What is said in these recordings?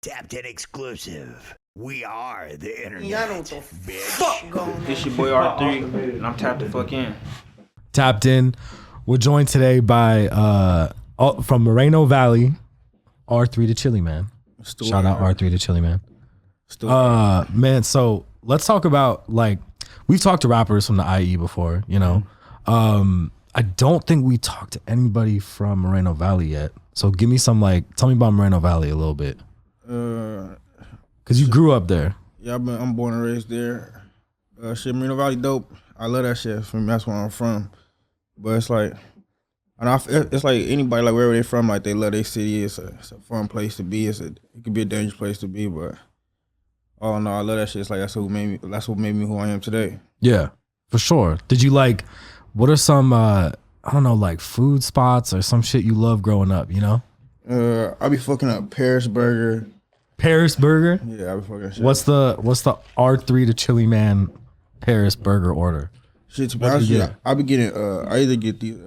Tapped in exclusive. We are the internet. Y'all know what the fuck going on. It's your boy R3, and I'm tapped the fuck in. Tapped in. We're joined today by from Moreno Valley, R3 to Chilli, man. Shout out R3 to Chilli, man. Man, so let's talk about, like, we've talked to rappers from the IE before, you know. I don't think we talked to anybody from Moreno Valley yet. So give me some, like, tell me about Moreno Valley a little bit. Cause you grew up there. Yeah, I'm born and raised there. Shit, Moreno Valley dope. I love that shit. For me, that's where I'm from. But it's like, it's like anybody, like wherever they from, like they love their city. It's a fun place to be. It could be a dangerous place to be, but oh no, I love that shit. It's like that's what made me who I am today. Yeah, for sure. Did you like? What are some I don't know, like food spots or some shit you love growing up? You know? I be fucking up Paris Burger. Paris Burger? Yeah, I be fucking shit. What's the R3 to Chilli man Paris Burger order? Shit, to be honest, I be getting I either get these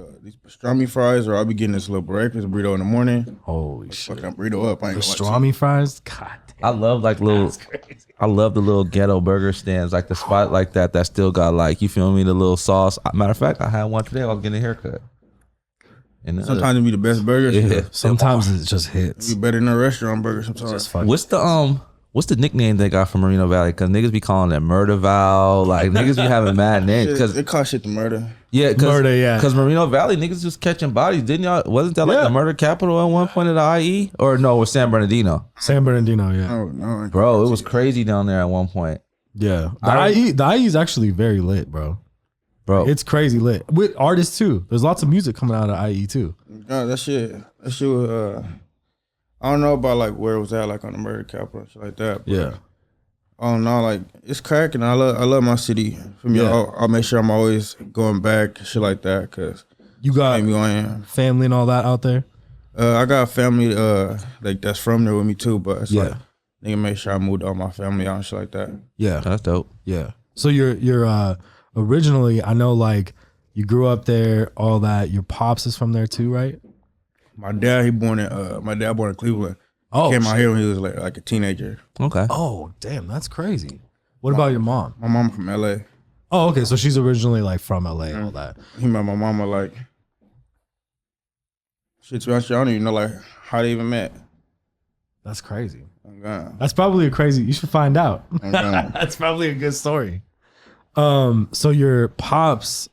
pastrami fries or I be getting this little breakfast burrito in the morning. Holy shit! Fucking burrito up. I ain't pastrami fries. God damn. I love like little. I love the little ghetto burger stands, like the spot like that still got, like, you feel me, the little sauce. Matter of fact, I had one today. I was getting a haircut. And sometimes it be the best burgers. Yeah. Sometimes it just hits. It be better than a restaurant burger sometimes. What's the nickname they got from Moreno Valley? Because niggas be calling it Murder Val. Like, niggas be having mad names. Because it call shit the murder. Yeah, murder, yeah. Because Moreno Valley, niggas just catching bodies. Didn't y'all? Wasn't that like the murder capital at one point of the IE? Or no, it was San Bernardino. San Bernardino, yeah. Oh, no. Bro, it was crazy down there at one point. Yeah. The IE is actually very lit, bro. It's crazy lit. With artists, too. There's lots of music coming out of IE, too. No, that shit was, I don't know about, like, where it was at, like, on the murder capital and shit like that. But yeah. I don't know, like, it's cracking. I love my city. For me, I'll make sure I'm always going back, shit like that, because you got family and all that out there? I got family like that's from there with me, too, but it's like, nigga, make sure I moved all my family out and shit like that. Yeah. That's dope. Yeah. So you're originally, I know, like, you grew up there, all that. Your pops is from there, too, right? My dad born in Cleveland. Oh, came out here when he was like a teenager. Okay. Oh, damn, that's crazy. What about your mom? My mom from LA. Oh, okay, so she's originally like from LA and all that. He met my mama like shit. To be honest, I don't even know like how they even met. That's crazy. Oh, that's probably a crazy. You should find out. Oh, that's probably a good story. So your pops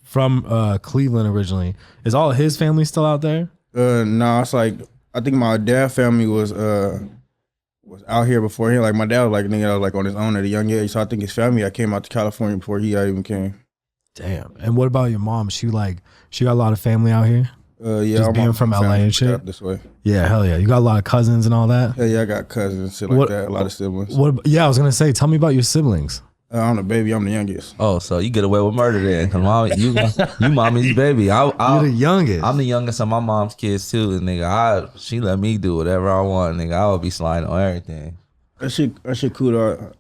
from Cleveland originally, is all his family still out there? No, it's like I think my dad's family was out here before him. Like my dad was like nigga, I was like on his own at a young age. So I think his family came out to California before he even came. Damn. And what about your mom? She got a lot of family out here? Yeah, just being from LA and shit. This way. Yeah, hell yeah. You got a lot of cousins and all that? Hell yeah, I got cousins and shit like that. A lot of siblings. Yeah, I was gonna say, tell me about your siblings. I'm the baby. I'm the youngest. Oh, so you get away with murder then? Cause mom, you mommy's baby. You're the youngest. I'm the youngest of my mom's kids too, and nigga, she let me do whatever I want. Nigga, I would be sliding on everything. That shit cool though.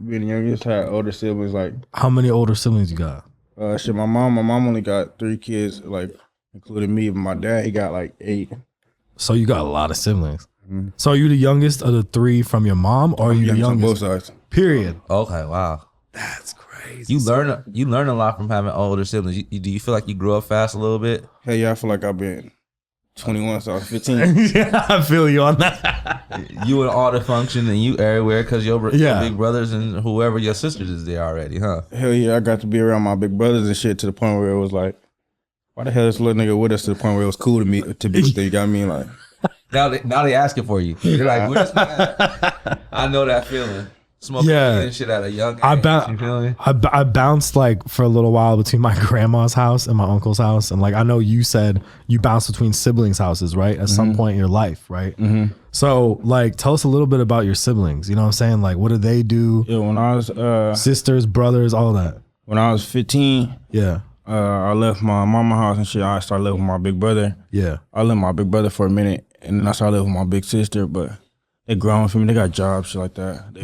Being the youngest, had older siblings. Like, how many older siblings you got? My mom only got 3 kids, like including me. But my dad, he got like 8. So you got a lot of siblings. Mm-hmm. So are you the youngest of the 3 from your mom, or are you the youngest? On both sides. Period. Okay, wow. That's crazy. You learn a lot from having older siblings. Do you feel like you grew up fast a little bit? Hey, yeah, I feel like I've been 21 since I was 15. Yeah, I feel you on that. You in all the function and you everywhere because your big brothers and whoever your sisters is there already, huh? Hell yeah, I got to be around my big brothers and shit to the point where it was like, why the hell is this little nigga with us, to the point where it was cool to be with them. You got me like. Now they asking for you. They're like, where's my I know that feeling. Smoking and shit at a young age. I bounced like for a little while between my grandma's house and my uncle's house, and like I know you said you bounced between siblings' houses, right? At some point in your life, right? Mm-hmm. So like, tell us a little bit about your siblings. You know what I'm saying? Like, what do they do? Yeah, when I was sisters, brothers, all that. When I was 15, I left my mama's house and shit. I started living with my big brother. Yeah, I lived with my big brother for a minute, and then I started living with my big sister, but. They grown for me. They got jobs, shit like that. They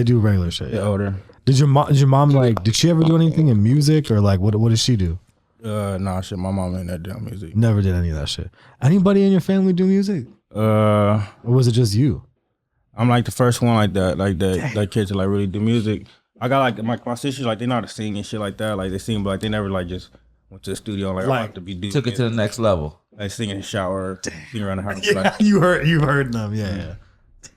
do regular shit. They're older. Did your mom like? Did she ever do anything in music or like? What did she do? Nah, shit. My mom ain't that damn music. Never did any of that shit. Anybody in your family do music? Or was it just you? I'm like the first one like that kid to like really do music. I got like my sisters like they know how to sing and shit like that. Like they sing, but like they never like just went to the studio and I have to be doing. Took it to the next level. Like sing in the shower, sing around the house. Yeah, like, you heard them. Yeah.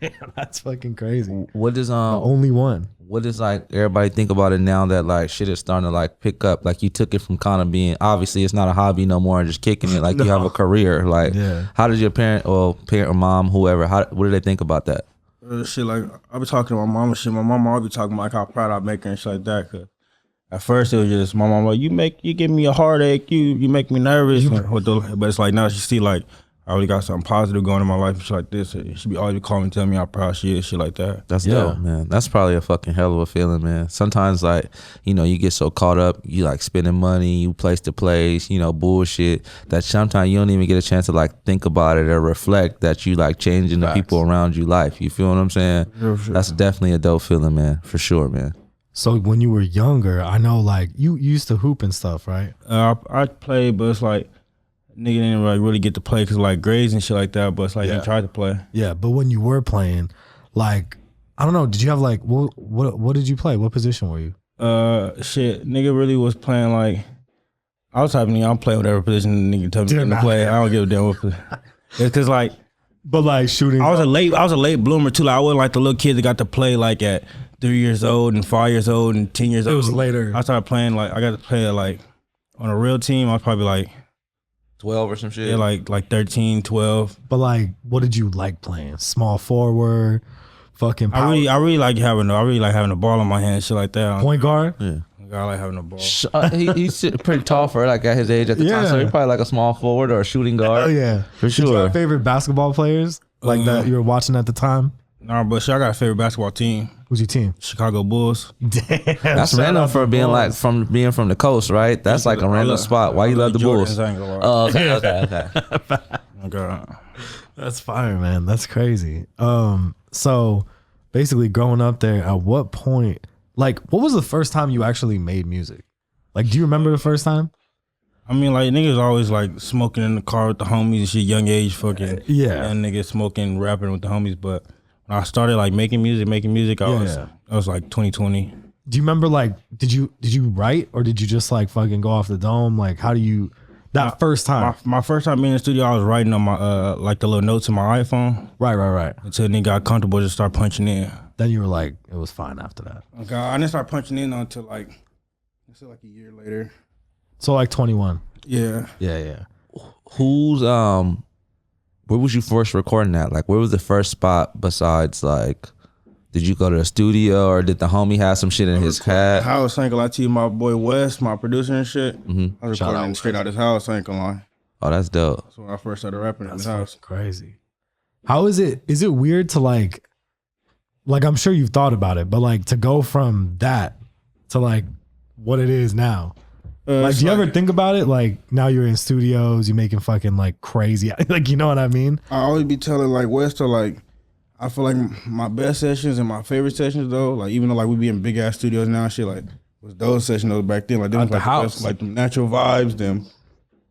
Damn, that's fucking crazy. What is The only one. What is like everybody think about it now that like shit is starting to like pick up? Like you took it from kind of being obviously it's not a hobby no more and just kicking it. Like you have a career. Like how did your parent or mom, whoever, what did they think about that? Shit like I be talking to my mom and shit. My mom always be talking about like how proud I make her and shit like that. Cause at first it was just my mom like you give me a heartache. You make me nervous. But it's like now she see like I really got something positive going in my life and shit like this. She be always calling me, telling me how proud she is, shit like that. That's dope, man. That's probably a fucking hell of a feeling, man. Sometimes, like, you know, you get so caught up, you like spending money, you place to place, you know, bullshit, that sometimes you don't even get a chance to like think about it or reflect that you like changing the people around you life. You feel what I'm saying? Sure. That's definitely a dope feeling, man. For sure, man. So when you were younger, I know like you used to hoop and stuff, right? I played, but it's like, nigga didn't like really get to play because like grades and shit like that, but it's like he tried to play. Yeah, but when you were playing, like, I don't know, did you have like, what did you play? What position were you? Shit, nigga really was playing like, I was typing, I'll play whatever position the nigga told me to play. I don't give a damn what position. It's cause like, but like shooting. I was a late bloomer too. Like I wasn't like the little kids that got to play like at 3 years old and 5 years old and 10 years old. It was later. I started playing like, I got to play like, on a real team, I was probably like, 12 or some shit. Yeah, like 13, 12. But like, what did you like playing? Small forward, fucking power. I really like having a ball in my hand, shit like that. Point guard? Yeah. I like having a ball. He's pretty tall for like at his age at the time, so he's probably like a small forward or a shooting guard. Oh yeah, for sure. Did you have favorite basketball players like that you were watching at the time? Nah, but shit, I got a favorite basketball team. Who's your team? Chicago Bulls. Damn, that's random for being like from the coast, right? That's like a random spot. Why you love the Bulls? Oh, okay. Okay. That's fire, man. That's crazy. So basically, growing up there, at what point? Like, what was the first time you actually made music? Like, do you remember the first time? I mean, like, niggas always, like, smoking in the car with the homies and shit, young age fucking. Yeah. And niggas smoking, rapping with the homies. But when I started, like, making music, I was, like, 2020. Do you remember, like, did you write or did you just, like, fucking go off the dome? Like, how do you, first time? My first time being in the studio, I was writing on my, like, the little notes in my iPhone. Right. Until nigga got comfortable, just start punching in. Then you were like, it was fine after that. Okay, I didn't start punching in until, like a year later. So like 21. Yeah. Who's where was you first recording at? Like where was the first spot besides like did you go to the studio or did the homie have some shit in his hat? House, I ain't gonna lie to you, my boy West, my producer and shit. I was recording straight out his house, I ain't gonna lie. Oh, that's dope. That's when I first started rapping in his house. Crazy. How is it weird to like I'm sure you've thought about it, but like to go from that to like what it is now. Like, do you ever think about it? Like now you're in studios, you're making fucking like crazy, like, you know what I mean? I always be telling like West to like, I feel like my best sessions and my favorite sessions though, like even though like we be in big ass studios now and shit, like was those sessions those back then, like them was like the house, like the natural vibes, them.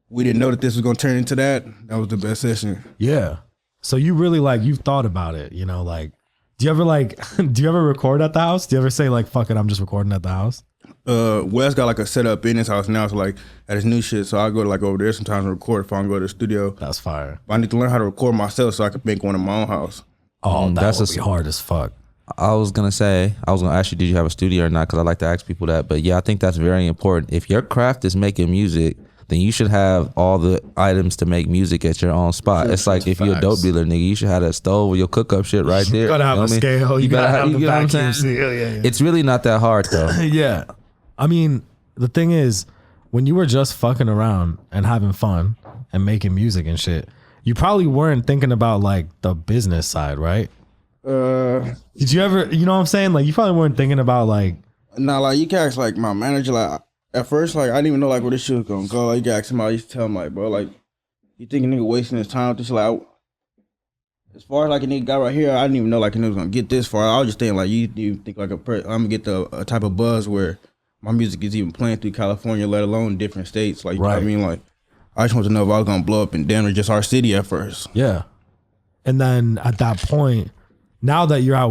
We didn't know that this was gonna turn into that. That was the best session. Yeah. So you really like you've thought about it, you know, like do you ever record at the house? Do you ever say like fuck it, I'm just recording at the house? Wes got like a setup in his house now, so like at his new shit, so I go to like over there sometimes and record if I don't go to the studio. That's fire. But I need to learn how to record myself so I can make one in my own house. Oh, that would be hard as fuck. I was gonna ask you, did you have a studio or not? Because I like to ask people that. But yeah, I think that's very important. If your craft is making music, then you should have all the items to make music at your own spot. It's like if you're a dope dealer, nigga, you should have that stove with your cook up shit right there. You gotta have a scale. You gotta have the vacuum seal. Yeah. It's really not that hard though. Yeah. I mean, the thing is, when you were just fucking around and having fun and making music and shit, you probably weren't thinking about like the business side, right? Did you ever, you know what I'm saying? Like you probably weren't thinking about like. Nah, like you can ask like my manager, like at first, like I didn't even know like where this shit was gonna go. Like you can ask him, I used to tell him like, bro, like you think a nigga wasting his time with this? Like as far as like a nigga got right here, I didn't even know like a nigga was gonna get this far. I was just thinking like you think like I'm gonna get a type of buzz where my music is even playing through California, let alone different states. Like, you know what I mean? Like, I just wanted to know if I was gonna blow up in Denver, just our city at first. Yeah. And then at that point, now that you're out,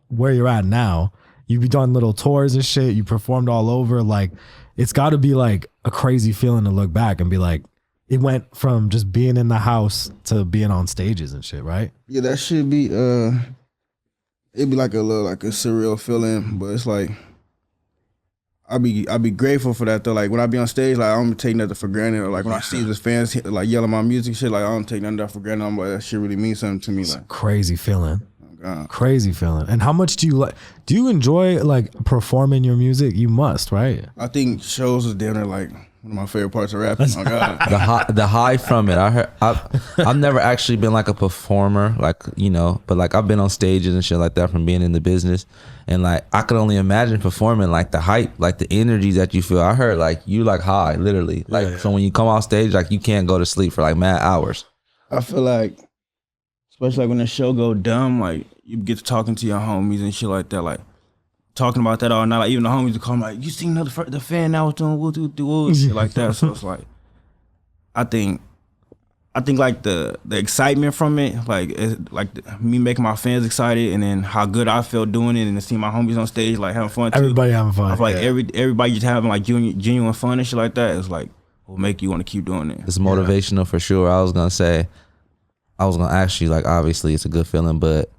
where you're at now, you've done little tours and shit. You performed all over. Like, it's got to be like a crazy feeling to look back and be like, it went from just being in the house to being on stages and shit, right? Yeah, that should be. It'd be like a little like a surreal feeling, but it's like I be grateful for that though. Like when I be on stage, like I don't take nothing for granted. Or like when I see the fans like yelling my music, shit, like I don't take nothing for granted. I'm like, that shit really means something to me. Like crazy feeling. God. Crazy feeling. And how much do you like? Do you enjoy like performing your music? You must, right? I think shows is damn near like one of my favorite parts of rapping. Oh God. The high from it. I've never actually been like a performer, like, but like I've been on stages and shit like that from being in the business, and like I could only imagine performing, like the hype, like the energy that you feel. I heard like you like high, literally, like so when you come off stage, like you can't go to sleep for like mad hours. I feel like, especially like when the show go dumb, like you get to talking to your homies and shit like that, like talking about that all night. Like even the homies would call me like, you seen the fan now was doing woo shit like that. So it's like, I think like the excitement from it, like it's like me making my fans excited, and then how good I felt doing it, and to see my homies on stage like having fun too. Everybody having fun. I feel like everybody just having like genuine fun and shit like that is like will make you want to keep doing it. It's motivational for sure. I was gonna ask you, like, obviously it's a good feeling, but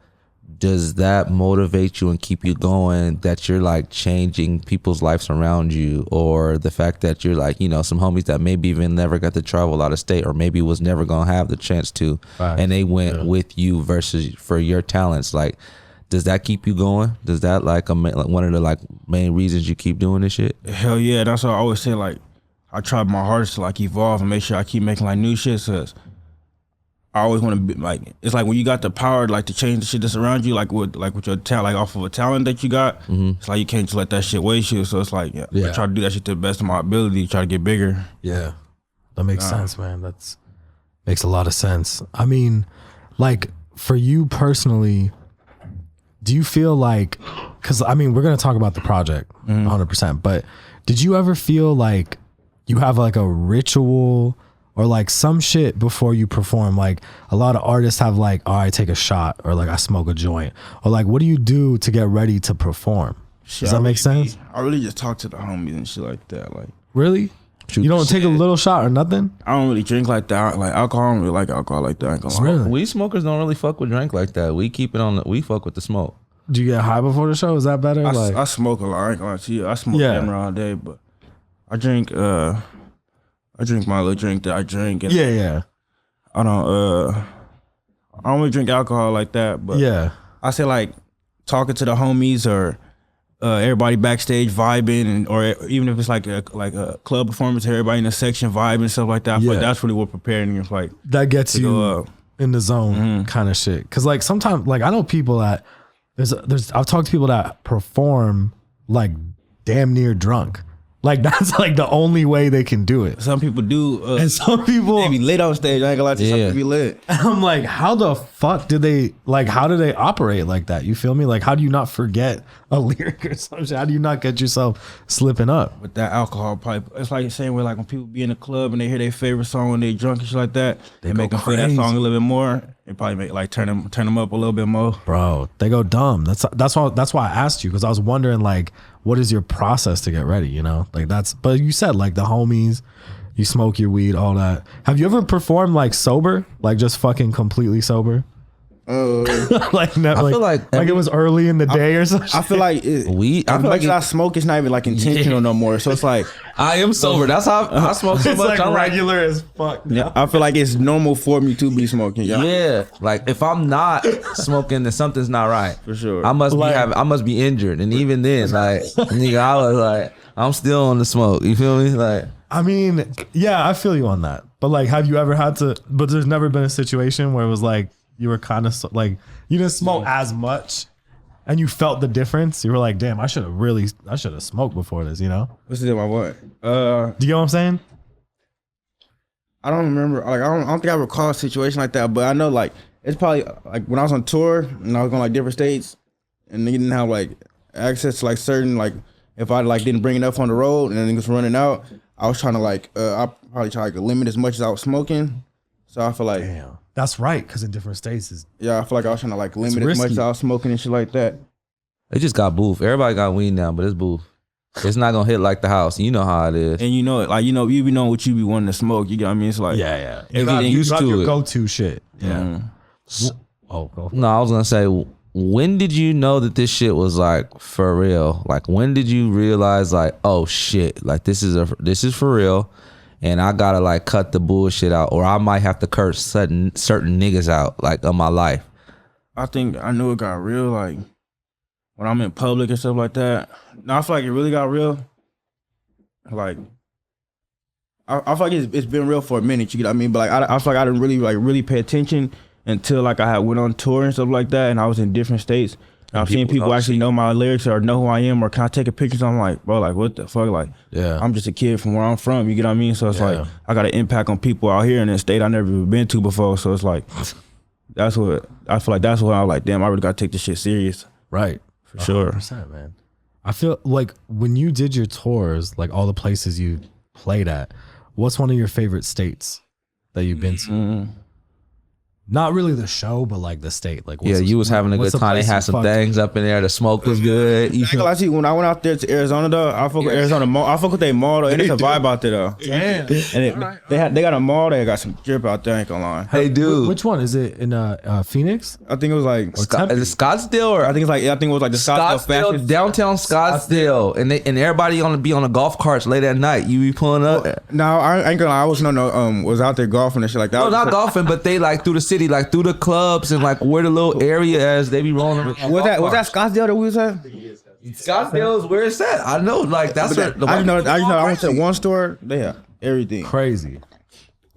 does that motivate you and keep you going, that you're like changing people's lives around you, or the fact that you're like, some homies that maybe even never got to travel out of state, or maybe was never gonna have the chance to, and they went with you versus for your talents? Like, does that keep you going? Does that like one of the like main reasons you keep doing this shit? Hell yeah, that's what I always say. Like, I try my hardest to like evolve and make sure I keep making like new shit. Cause I always want to be like, it's like when you got the power like to change the shit that's around you, like with your talent, like off of a talent that you got, it's like you can't just let that shit waste you. So it's like, I try to do that shit to the best of my ability, try to get bigger. Yeah, that makes sense, man. That's makes a lot of sense. I mean, like for you personally, do you feel like, because I mean, we're gonna talk about the project 100%, but did you ever feel like you have like a ritual or like some shit before you perform? Like a lot of artists have like, I take a shot, or like I smoke a joint, or like what do you do to get ready to perform? Does that make sense? I really just talk to the homies and shit like that. Like, really? You don't take a little shot or nothing? I don't really drink like that. Like alcohol, I don't really like alcohol like that. I ain't gonna lie. Really? Weed smokers don't really fuck with drink like that. We keep it we fuck with the smoke. Do you get high before the show? Is that better? I smoke a lot. I ain't gonna lie to you. I smoke damn all day, but I drink my little drink that I drink. And I don't really drink alcohol like that, but I say like talking to the homies or everybody backstage vibing, or even if it's like a club performance, everybody in the section vibing and stuff like that. I feel like that's really what preparing you. Like that gets you in the zone kind of shit. Cause like sometimes, like I know people that I've talked to people that perform like damn near drunk. Like that's like the only way they can do it. Some people do, and some people they be lit on stage. I ain't gonna lie to you, some people be lit. And I'm like, how the fuck do they operate like that? You feel me? Like, how do you not forget a lyric or some shit? How do you not get yourself slipping up with that alcohol pipe? It's like the same way, like when people be in the club and they hear their favorite song and they drunk and shit like that, they make them feel that song a little bit more. It probably make like turn them up a little bit more. Bro, they go dumb. That's why I asked you, because I was wondering like, what is your process to get ready? Like but you said like the homies, you smoke your weed, all that. Have you ever performed like sober, like just fucking completely sober? I feel like it was early in the day or something. I feel like I smoke, it's not even like intentional no more. So it's like I am sober. That's how I smoke so it's much. Like I'm regular as fuck. Yeah, I feel like it's normal for me to be smoking. Yeah, like if I'm not smoking, then something's not right. For sure. I must be injured, and even then, like nigga, I was like, I'm still on the smoke. You feel me? Like, I mean, yeah, I feel you on that. But like, have you ever had to? But there's never been a situation where it was like you were kind of like you didn't smoke as much, and you felt the difference. You were like, damn, I should have smoked before this. What's the my what? Do you know what I'm saying? I don't remember. Like I don't think I recall a situation like that. But I know like it's probably like when I was on tour and I was going like different states, and they didn't have like access to like certain like if I like didn't bring enough on the road and then it was running out, I was trying to like I probably try to limit as much as I was smoking. So I feel like That's right, because in different states is Yeah, I feel like I was trying to like limit as risky. much as I was smoking and shit like that. It just got booth. Everybody got weed now, but it's booth. It's not gonna hit like the house. You know how it is. And you know, like you be knowing what you be wanting to smoke. You get what I mean? It's like yeah. Everything You used got to your it. go-to shit. Yeah. Mm. Oh, go. No, I was gonna say, when did you know that this shit was like for real? Like, when did you realize like, oh shit, like this is for real, and I gotta like cut the bullshit out, or I might have to curse certain niggas out like of my life. I think I knew it got real like when I'm in public and stuff like that. Now I feel like it really got real. Like I feel like it's been real for a minute. You get what I mean? But like I feel like I didn't really pay attention until like I had went on tour and stuff like that, and I was in different states. And I've seen people actually know my lyrics or know who I am or can I take a picture? So I'm like, bro, like what the fuck? Like, Yeah. I'm just a kid from where I'm from. You get what I mean? So it's like I got an impact on people out here in a state I never been to before. So it's like that's what I feel like. That's what I was like. Damn, I really got to take this shit serious. Right. For sure. 100%, man. I feel like when you did your tours, like all the places you played at, what's one of your favorite states that you've been to? Not really the show, but like the state. Like, Yeah, you was having a good time. They had some things up in there. The smoke was good. You I see when I went out there to Arizona though, I fuck with Arizona mall. I fuck with their mall though, and it's a vibe out there though. Damn. And they got a mall that got some drip out there. I ain't gonna lie. Hey, dude. Which one is it in Phoenix? I think it was like Is it Scottsdale or I think it was like the Scottsdale fashion. downtown Scottsdale, and everybody be on the golf carts late at night. You be pulling up. No, I ain't gonna lie. I was was out there golfing and shit like that. No, not golfing, but they like through the city, like through the clubs and like where the little area as they be rolling around. Was that Scottsdale that we was at? Scottsdale is where it's at. I know, like that's where I went to one store. They have everything. Crazy.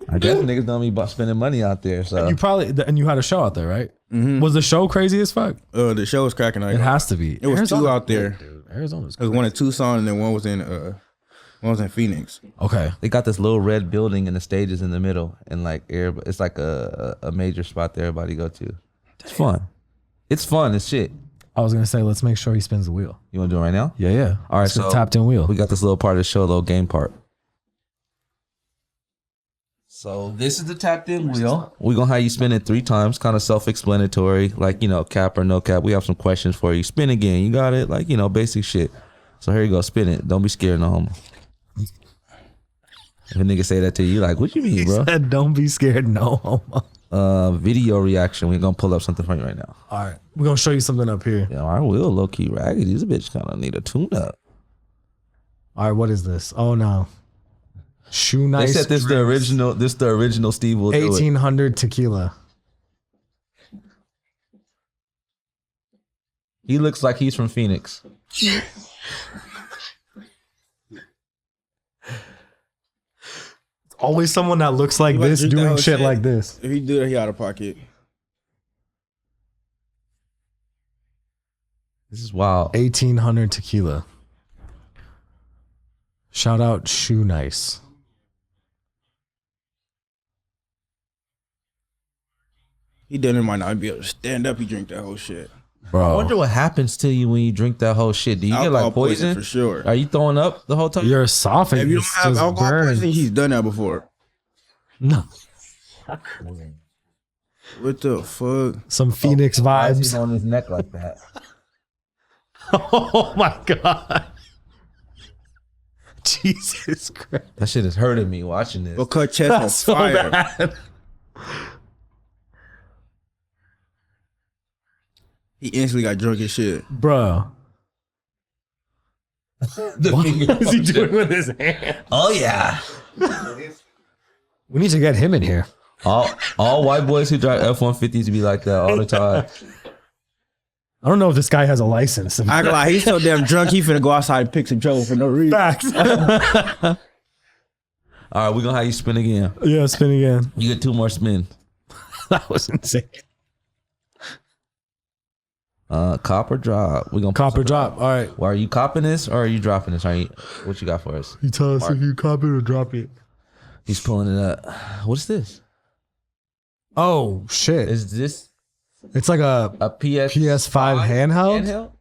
I guess niggas don't be about spending money out there. So And you had a show out there, right? Was the show crazy as fuck? The show was cracking. It has to be. It was two out there. Dude. Arizona's It was one in Tucson and then one was in Phoenix. okay. they got this little red building and the stages in the middle, and like it's like a major spot that everybody go to. It's fun. It's fun as shit. I was gonna say, let's make sure he spins the wheel. You want to do it right now? Yeah. All right, Let's get so a tapped in wheel. we got this little part of the show, little game part. So this is the tapped in wheel. We're gonna have you spin it 3 times, kind of self-explanatory, like cap or no cap. We have some questions for you. Spin again. You got it? Like basic shit. So here you go, spin it. Don't be scared, no homo. If a nigga say that to you, like, what you mean, bro? Said, don't be scared, no homo. Video reaction. We're gonna pull up something for you right now. All right, we're gonna show you something up here. Yeah, our wheel low key raggedy. This bitch kind of need a tune up. All right, what is this? Oh no, shoe nice. They said this the original. This the original Steve will do it. 1800 tequila. He looks like he's from Phoenix. Always someone that looks like this doing shit like this. If he do that, he out of pocket. This is wild. 1800 tequila. Shout out shoe nice. He done might not be able to stand up. He drink that whole shit. I wonder what happens to you when you drink that whole shit. Do you get like poison? For sure. Are you throwing up the whole time? Your esophagus If you don't have just alcohol burns. poisoning, he's done that before. No. What the fuck? Some Phoenix Why is he vibes. on his neck like that? Oh my god. Jesus Christ. That shit is hurting me watching this. Go cut chest on So fire. bad. He instantly got drunk as shit. Bro. What is he doing with his hand? Oh yeah. We need to get him in here. All white boys who drive F-150s be like that all the time. I don't know if this guy has a license. I ain't gonna lie, he's so damn drunk, he finna go outside and pick some trouble for no reason. Facts. All right, we're gonna have you spin again. Yeah, spin again. You get 2 more spin. That was insane. Cop or drop? We're gonna Copper drop. All right. Well, are you copping this or are you dropping this? What you got for us? You tell us if you copy it or drop it. He's pulling it up. What is this? Oh shit! Is this It's like a PS5 handheld.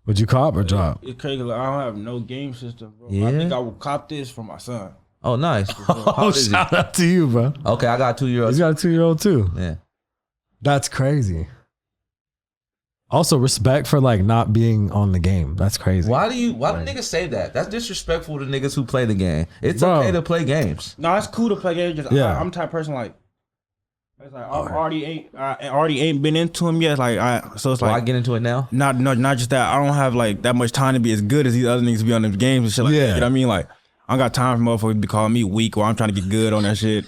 Would you cop or drop? It's crazy. Like, I don't have no game system, bro. Yeah? I think I will cop this for my son. Oh, nice. Oh, shout out to you, bro. Okay, I got a 2-year-old. He's got a 2-year-old too. Yeah. That's crazy. Also, respect for like not being on the game. That's crazy. Why do niggas say that? That's disrespectful to niggas who play the game. It's okay to play games. No, it's cool to play games. Just, Yeah. I'm the type of person like. It's like I already ain't been into them yet. So it's like I get into it now. Not just that. I don't have like that much time to be as good as these other niggas be on them games and shit like that. You know what I mean? Like I don't got time for motherfuckers to be calling me weak while I'm trying to get good on that shit.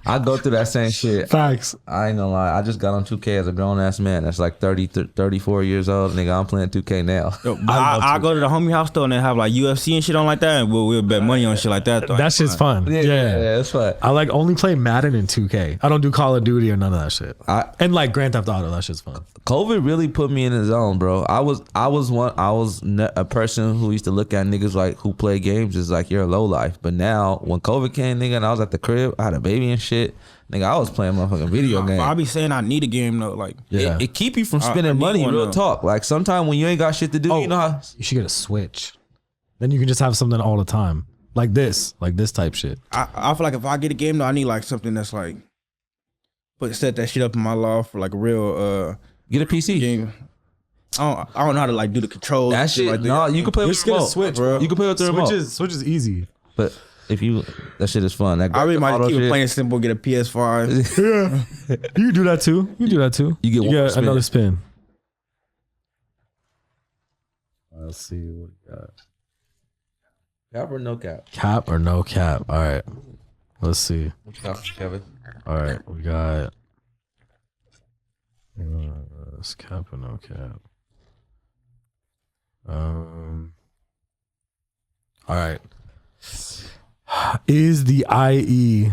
I go through that same shit. Facts. I ain't gonna lie. I just got on 2K as a grown ass man. That's like 34 years old. Nigga, I'm playing 2K now. Yo, I go to the homie house though and they have like UFC and shit on like that, and we'll bet money on shit like that. Though. That shit's fun. Yeah, that's fun. I like only play Madden and 2K. I don't do Call of Duty or none of that shit. And like Grand Theft Auto, that shit's fun. COVID really put me in the zone, bro. I was a person who used to look at niggas like who play games as like you're a low life. But now when COVID came, nigga, and I was at the crib, I had a baby and shit. Nigga, I was playing motherfucking video games. I be saying I need a game though, like it keep you from spending money. Real talk. Like sometimes when you ain't got shit to do, you know how you should get a Switch. Then you can just have something all the time, like this type shit. I feel like if I get a game though, I need like something that's like set that shit up in my loft for like a real get a PC game. I don't know how to like do the controls. That shit. Like no, you can play with Just get a remote, Switch, bro. You can play with the remote. Switch is easy. But if that shit is fun. That I really might keep it shit. playing simple. Get a PS5. Yeah, you can do that too. You get another spin. Let's see what we got. Cap or no cap? Cap or no cap? All right. Let's see. What you got, Kevin? All right, we got. It's cap or no cap. All right. Is the IE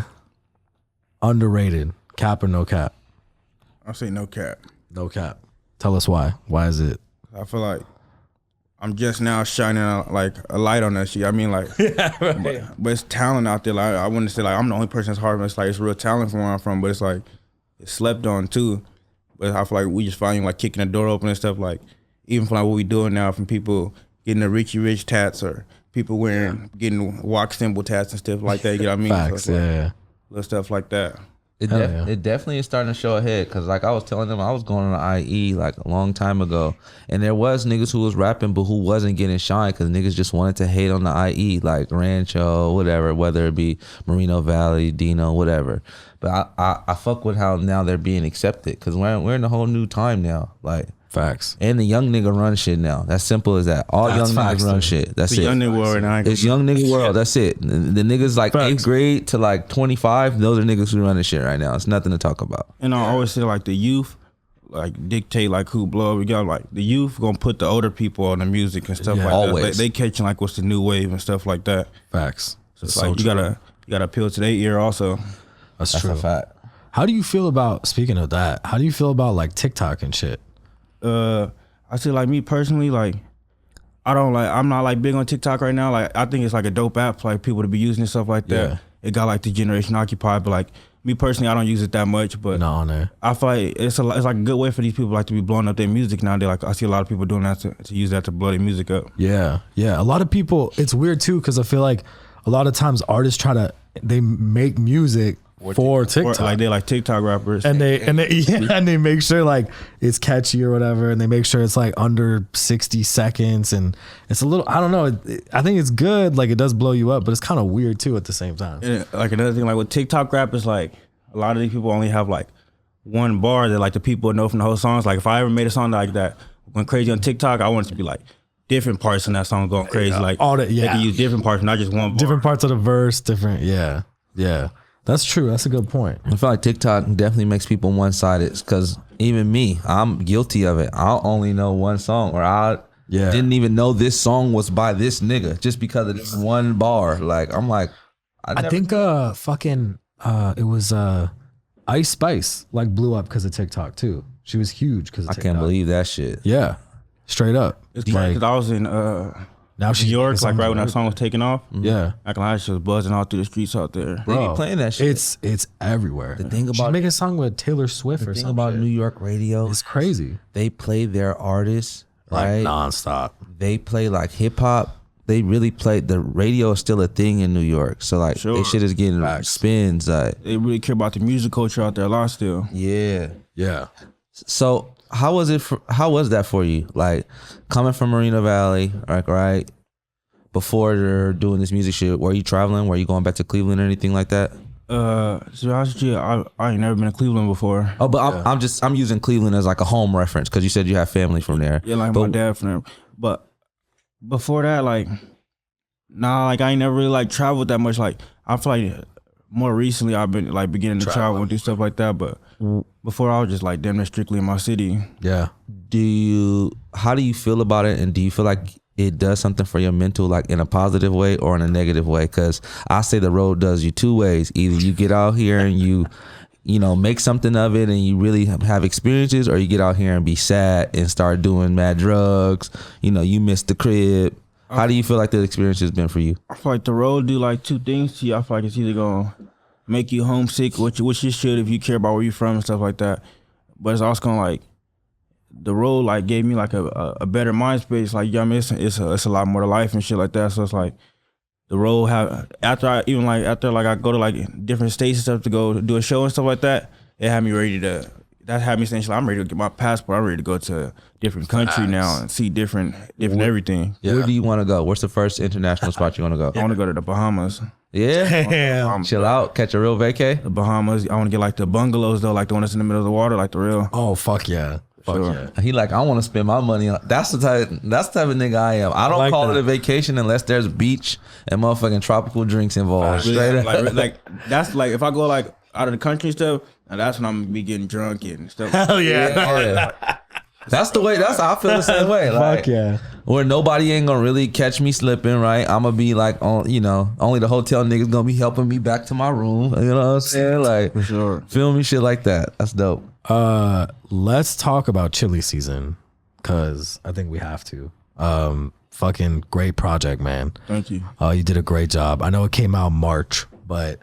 underrated? Cap or no cap? I say no cap. No cap. Tell us why. Why is it? I feel like I'm just now shining like a light on that shit. I mean, like, but it's talent out there. Like, I wouldn't say like I'm the only person that's hard, but it's like it's real talent from where I'm from. But it's like it's slept on too. But I feel like we just find like kicking the door open and stuff. Like even for like what we doing now, from people getting the Richie Rich tats or people getting wax symbol tats and stuff like that. You know what I mean? Facts. So yeah. Little stuff like that. It definitely is starting to show ahead because like I was telling them I was going on the IE like a long time ago and there was niggas who was rapping but who wasn't getting shine because niggas just wanted to hate on the IE like Rancho, whatever, whether it be Moreno Valley, Dino, whatever. But I fuck with how now they're being accepted because we're in a whole new time now. Like facts. And the young nigga run shit now. That's simple as that. All young niggas run shit. That's it. Young nigga world now. It's young nigga world. That's it. The niggas like Facts. 8th grade to like 25. Those are niggas who running shit right now. It's nothing to talk about. And I always say like the youth like dictate like who blow. We got like the youth gonna put the older people on the music and stuff like always. that. They catching like what's the new wave and stuff like that. Facts. So it's like you gotta appeal to their ear also. That's true. A fact. How do you feel about, speaking of that, how do you feel about like TikTok and shit? I say like me personally, like I'm not like big on TikTok right now. Like I think it's like a dope app for like people to be using and stuff like that. Yeah. It got like the generation occupied, but like me personally, I don't use it that much. But Not on there. I feel like it's like a good way for these people like to be blowing up their music nowadays. Like I see a lot of people doing that to use that to blow their music up. Yeah. A lot of people, it's weird too because I feel like a lot of times artists they make music for TikTok. Or like they like TikTok rappers. And they make sure like it's catchy or whatever, and they make sure it's like under 60 seconds, and it's a little, I don't know, I think it's good, like it does blow you up, but it's kind of weird too at the same time. And like another thing, like with TikTok rappers, like a lot of these people only have like one bar that like the people know from the whole songs. Like if I ever made a song like that went crazy on TikTok, I want it to be like different parts in that song going crazy. Like all that, they can use different parts, not just one bar. Different parts of the verse, different, yeah. That's true. That's a good point. I feel like TikTok definitely makes people one-sided because even me, I'm guilty of it. I only know one song, or I didn't even know this song was by this nigga just because of this one bar. Like I'm like, I think it was Ice Spice like blew up because of TikTok too. She was huge because of I TikTok. can't believe that shit. Yeah, straight up. It's like, 'cause I was in now New York, like right when that song was taking off. Yeah, I can lie, she was buzzing all through the streets out there. They be playing that shit. It's everywhere. The thing She's about making a song with Taylor Swift or the thing something. about New York radio, It's crazy. they play their artists Like right nonstop. They play like hip hop, they really played. The radio is still a thing in New York, so like Sure. this shit is getting spins. Like They really care about the music culture out there a lot still. yeah. Yeah. So how was it? How was that for you? Like coming from Moreno Valley, like right before you're doing this music shit. Were you traveling? Were you going back to Cleveland or anything like that? So honestly, I ain't never been to Cleveland before. Oh, but I'm using Cleveland as like a home reference because you said you have family from there. Yeah, like my dad from there. But before that, like, like I ain't never really like traveled that much. Like I feel like more recently I've been like beginning to travel and do stuff like that. But before I was just like damn near strictly in my city. Yeah. How do you feel about it? And do you feel like it does something for your mental, like in a positive way or in a negative way? Because I say the road does you two ways. Either you get out here and you make something of it and you really have experiences, or you get out here and be sad and start doing mad drugs. You miss the crib. How do you feel like the experience has been for you? I feel like the road do like two things to you. I feel like it's either gonna make you homesick, which it should if you care about where you're from and stuff like that. But it's also gonna like the road like gave me like a better mind space. Like it's a lot more to life and shit like that. So it's like the road after I go to like different states and stuff to go do a show and stuff like that. It had me ready to. That had me saying, I'm ready to get my passport. I'm ready to go to a different country now and see different everything. Yeah. Where do you want to go? What's the first international spot you want to go? I want to go to the Bahamas. Yeah, chill out, catch a real vacay. The Bahamas. I want to get like the bungalows though, like the one that's in the middle of the water, like the real. Oh fuck yeah. Fuck Sure. yeah. He like, I want to spend my money on. That's the type of nigga I am. I don't like call that. it a vacation unless there's beach and motherfucking tropical drinks involved. Straight up. like that's like if I go like out of the country and stuff, and that's when I'm gonna be getting drunk and stuff. Hell yeah. Yeah. That's the way. That's how I feel the same way. Like, Fuck yeah. where nobody ain't gonna really catch me slipping. Right, I'm gonna be like on. Only the hotel niggas gonna be helping me back to my room. You know what I'm saying? Like, For sure. feel me, shit like that. That's dope. Let's talk about Chilli season, cause I think we have to. Fucking great project, man. Thank you. You did a great job. I know it came out March, but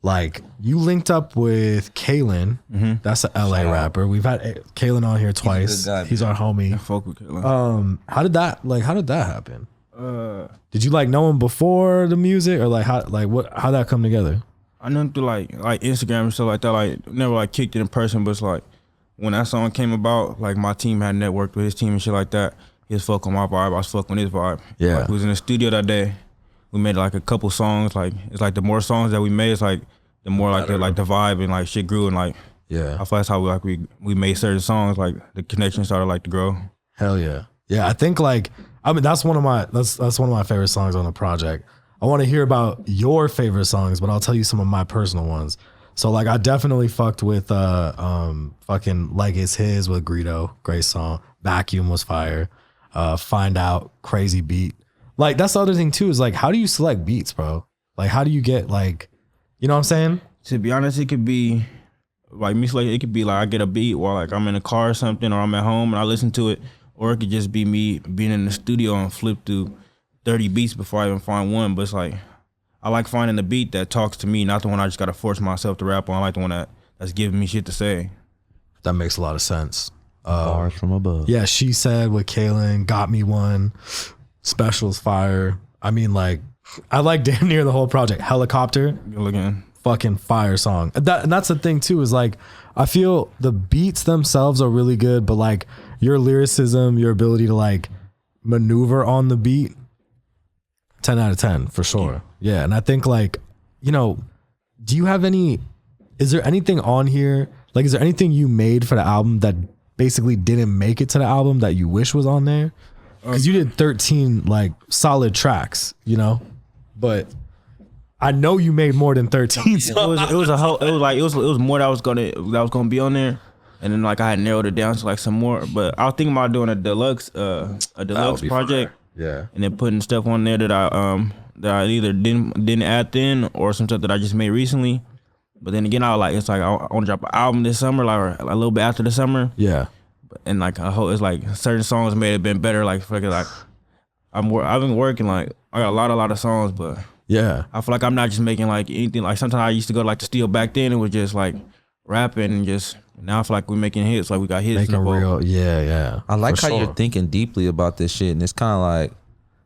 like you linked up with Kalen. That's an LA rapper. We've had Kalen on here twice. guy, He's our homie. Fuck with Kayla. How did that happen? Did you like know him before the music, or how that come together? I knew him through like Instagram and stuff like that. Like never like kicked it in person, but it's like when that song came about, like my team had networked with his team and shit like that. He was fucking my vibe. I was fucking with his vibe. Yeah. Like, we was in the studio that day. We made like a couple songs. Like it's like the more songs that we made, it's like the more like the vibe and like shit grew and like Yeah. I feel that's how we made certain songs. Like the connection started like to grow. Hell yeah. Yeah, I think that's one of my favorite songs on the project. I want to hear about your favorite songs, but I'll tell you some of my personal ones. So like I definitely fucked with fucking Like It's His with Greedo, great song. Vacuum was fire. Find Out, crazy beat. Like that's the other thing too, is like how do you select beats, bro? Like how do you get like, you know what I'm saying? To be honest, it could be like me. Like it could be like I get a beat while like I'm in a car or something, or I'm at home and I listen to it, or it could just be me being in the studio and flip through 30 beats before I even find one. But it's like I like finding the beat that talks to me, not the one I just gotta force myself to rap on. I like the one that's giving me shit to say. That makes a lot of sense. Bars from above. Yeah, She Said with Kalen, Got Me One, Specials fire. I mean, like, I like damn near the whole project. Helicopter, Good looking. fucking fire song. And that's the thing too, is like, I feel the beats themselves are really good, but like your lyricism, your ability to like maneuver on the beat, 10 out of 10 for sure. Yeah, and I think like, do you have is there anything on here? Like, is there anything you made for the album that basically didn't make it to the album that you wish was on there? Because you did 13 like solid tracks, but I know you made more than 13 songs. It was more that was gonna be on there, and then like I had narrowed it down to like some more. But I was thinking about doing a deluxe project, Yeah. and then putting stuff on there that I either didn't add then or some stuff that I just made recently. But then again, I want to drop an album this summer, like a little bit after the summer. Yeah. And like I hope it's like certain songs may have been better. Like fucking like I've been working, like I got a lot of songs, but Yeah. I feel like I'm not just making like anything. Like sometimes I used to go to like the studio back then. It was just like rapping and just. Now I feel like we're making hits. Like we got hits. Making real. Yeah. I like For how sure. you're thinking deeply about this shit, and it's kind of like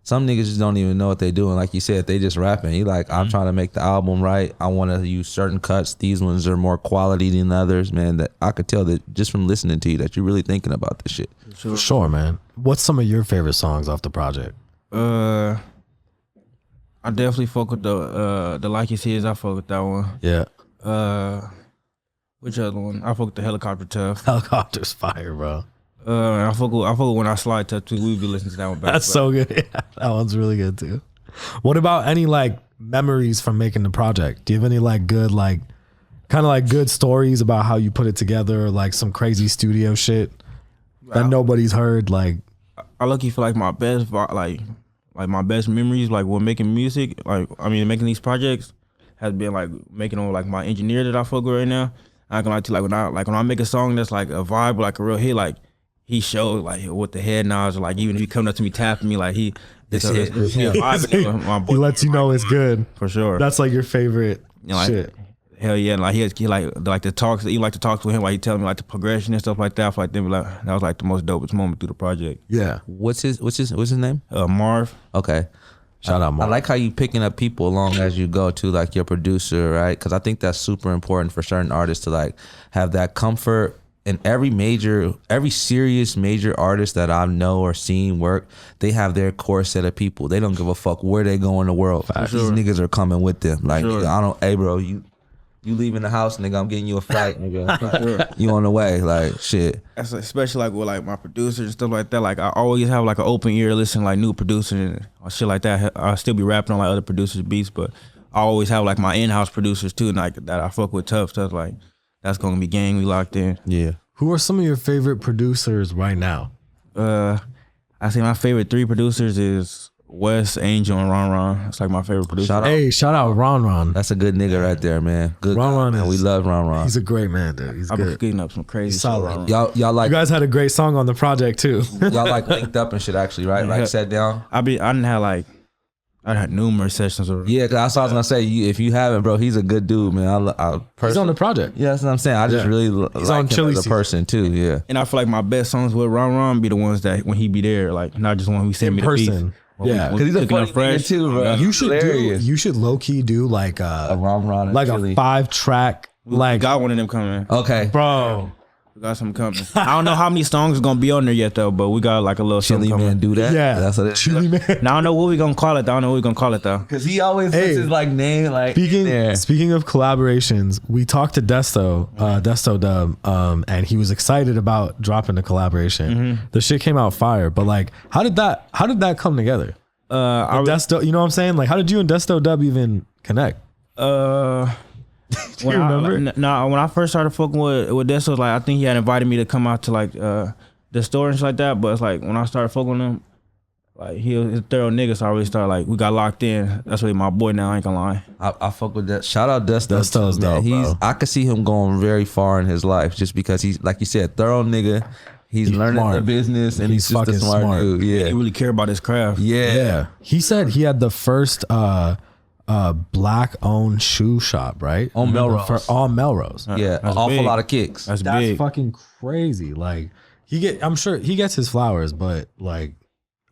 Some niggas just don't even know what they doing. Like you said, they just rapping. He like, I'm trying to make the album right. I want to use certain cuts. These ones are more quality than others, man. That I could tell that just from listening to you that you're really thinking about this shit. For sure, man. What's some of your favorite songs off the project? I definitely fuck with the Like You See Is. I fuck with that one. Yeah. Which other one? I fuck with the Helicopter Tough. Helicopter's fire, bro. I fuck with When I Slide Tough too. We be listening to that one back. That's so good. Yeah, that one's really good too. What about any like memories from making the project? Do you have any like good like kind of like good stories about how you put it together, like some crazy studio shit that nobody's heard? Like I lucky feel like my best like my best memories like when making music, like I mean making these projects has been like making on like my engineer that I fuck with right now. I can lie to you, like when I make a song that's like a vibe, like a real hit, like he showed like with the head nods, like even if he coming up to me tapping me, like he lets you know it's good for sure. That's like your favorite shit. Hell yeah, and like he like the talks. You like to talk to him, like he telling me like the progression and stuff like that. I feel like that was like the most dopest moment through the project. Yeah. What's his name? Marv. Okay. Shout out, Marv. I like how you picking up people along as you go to, like your producer, right? Because I think that's super important for certain artists to like have that comfort. And every serious major artist that I know or seen work, they have their core set of people. They don't give a fuck where they go in the world. These niggas are coming with them. Like I don't, hey bro, you leaving the house, nigga, I'm getting you a flight, nigga. You on the way, like shit. That's especially like with like my producers and stuff like that. Like I always have like an open ear, listening like new producers and shit like that. I still be rapping on like other producers' beats, but I always have like my in-house producers too, and like that I fuck with tough stuff. Like that's gonna be gang. We locked in. Yeah. Who are some of your favorite producers right now? I say my favorite 3 producers is Wes, Angel, and Ron. It's like my favorite producer. Shout out Ron. That's a good nigga right there, man. Good. Ron is, we love Ron. He's a great man, dude. He's I've been good. getting up some crazy solid. Y'all like, you guys had a great song on the project too. y'all like linked up and shit actually, right? Like sat down. I had numerous sessions. Yeah, cause that's what I was gonna say. If you haven't, bro, he's a good dude, man. He's on the project. Yeah, that's what I'm saying. I just really he's like on him Chilli as a person too. Yeah, And I feel like my best songs with Ron be the ones that when he be there, like not just when he send me the person. beats. Yeah, because he's a funny nigga too, bro. You should low key do like a Ron like Chilli. a 5-track like Got one of them coming. Okay, bro. We got some coming. I don't know how many songs is gonna be on there yet though, but we got like a little something Chilli coming. man, do that. Yeah, that's what it is. Chilli man. Now I don't know what we gonna call it. Cause he always puts his like name like Speaking of collaborations, we talked to Desto Dub, and he was excited about dropping the collaboration. The shit came out fire, but like, how did that come together? Desto, you know what I'm saying? Like, how did you and Desto Dub even connect? Do you remember? When I first started fucking with Desto, like I think he had invited me to come out to like the store and shit like that. But it's like when I started fucking with him, like he was a thorough nigga, so I really started like we got locked in. That's really my boy now. I ain't gonna lie. I fuck with that. Shout out Desto. Desto's dope, bro. I could see him going very far in his life just because he's like you said, thorough nigga. He's learning smart. the business and he's just fucking a smart dude. Yeah, He really care about his craft. yeah. He said he had the first black owned shoe shop, right? On Melrose. For all Melrose. Yeah, an awful big. lot of kicks. That's That's big. fucking crazy. Like I'm sure he gets his flowers, but like